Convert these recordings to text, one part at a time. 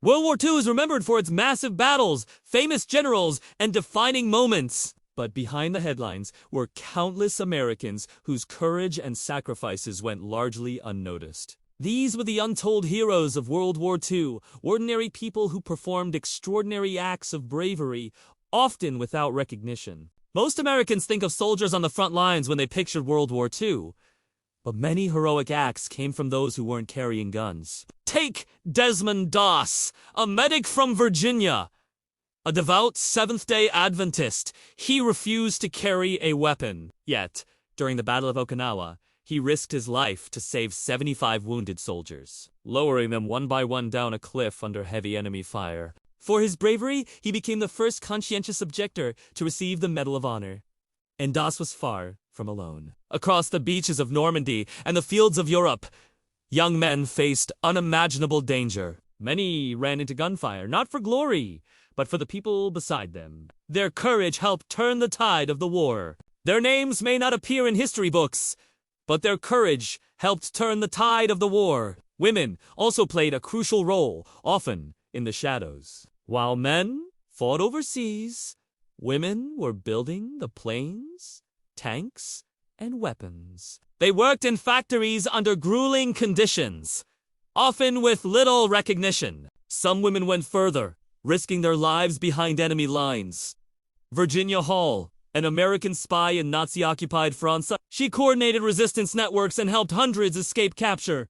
World War II is remembered for its massive battles, famous generals, and defining moments. But behind the headlines were countless Americans whose courage and sacrifices went largely unnoticed. These were the untold heroes of World War II, ordinary people who performed extraordinary acts of bravery, often without recognition. Most Americans think of soldiers on the front lines when they pictured World War II, but many heroic acts came from those who weren't carrying guns. Take Desmond Doss, a medic from Virginia. A devout Seventh-day Adventist, he refused to carry a weapon. Yet, during the Battle of Okinawa, he risked his life to save 75 wounded soldiers, lowering them one by one down a cliff under heavy enemy fire. For his bravery, he became the first conscientious objector to receive the Medal of Honor. And Doss was far from alone. Across the beaches of Normandy and the fields of Europe, young men faced unimaginable danger. Many ran into gunfire, not for glory, but for the people beside them. Their courage helped turn the tide of the war. Their names may not appear in history books, but their courage helped turn the tide of the war. Women also played a crucial role, often in the shadows. While men fought overseas, women were building the planes, tanks, and weapons. They worked in factories under grueling conditions, often with little recognition. Some women went further, risking their lives behind enemy lines. Virginia Hall, an American spy in Nazi-occupied France, she coordinated resistance networks and helped hundreds escape capture.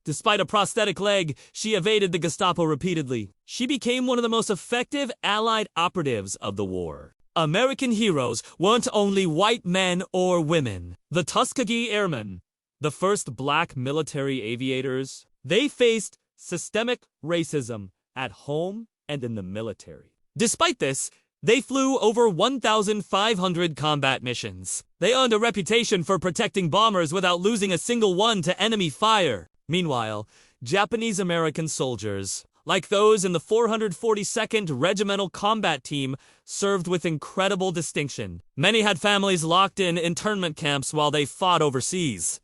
Despite a prosthetic leg, she evaded the Gestapo repeatedly. She became one of the most effective Allied operatives of the war. American heroes weren't only white men or women. The Tuskegee Airmen, the first black military aviators, they faced systemic racism at home and in the military. Despite this, they flew over 1,500 combat missions. They earned a reputation for protecting bombers without losing a single one to enemy fire. Meanwhile, Japanese-American soldiers, like those in the 442nd Regimental Combat Team, served with incredible distinction. Many had families locked in internment camps while they fought overseas.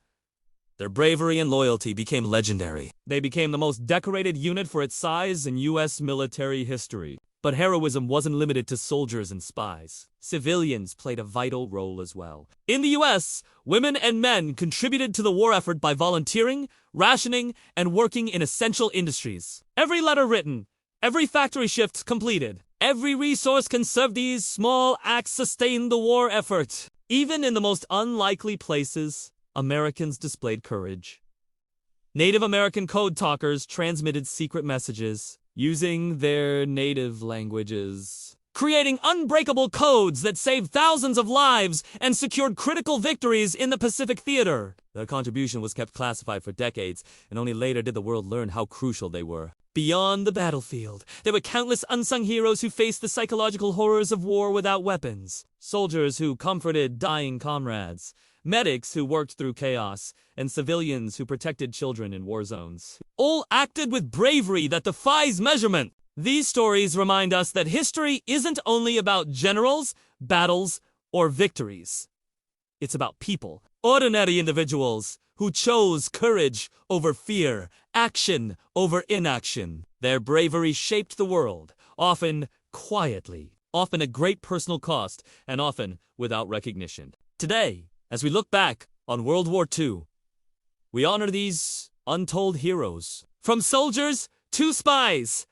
Their bravery and loyalty became legendary. They became the most decorated unit for its size in U.S. military history. But heroism wasn't limited to soldiers and spies. Civilians played a vital role as well. In the U.S., women and men contributed to the war effort by volunteering, rationing, and working in essential industries. Every letter written, every factory shift completed, every resource conserved, these small acts sustained the war effort. Even in the most unlikely places, Americans displayed courage. Native American code talkers transmitted secret messages using their native languages, creating unbreakable codes that saved thousands of lives and secured critical victories in the Pacific Theater. Their contribution was kept classified for decades, and only later did the world learn how crucial they were. Beyond the battlefield, there were countless unsung heroes who faced the psychological horrors of war without weapons. Soldiers who comforted dying comrades, medics who worked through chaos, and civilians who protected children in war zones. All acted with bravery that defies measurement. These stories remind us that history isn't only about generals, battles, or victories. It's about people, ordinary individuals, who chose courage over fear, action over inaction. Their bravery shaped the world, often quietly, often at great personal cost, and often without recognition. Today, as we look back on World War II, we honor these untold heroes. From soldiers to spies,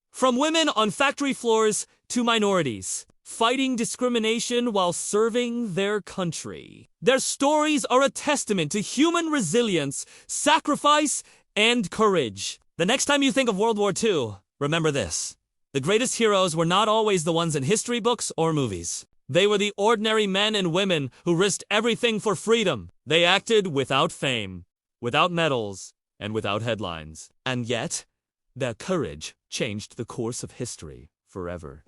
from women on factory floors to minorities, fighting discrimination while serving their country. Their stories are a testament to human resilience, sacrifice, and courage. The next time you think of World War II, remember this. The greatest heroes were not always the ones in history books or movies. They were the ordinary men and women who risked everything for freedom. They acted without fame, without medals, and without headlines. And yet, their courage changed the course of history forever.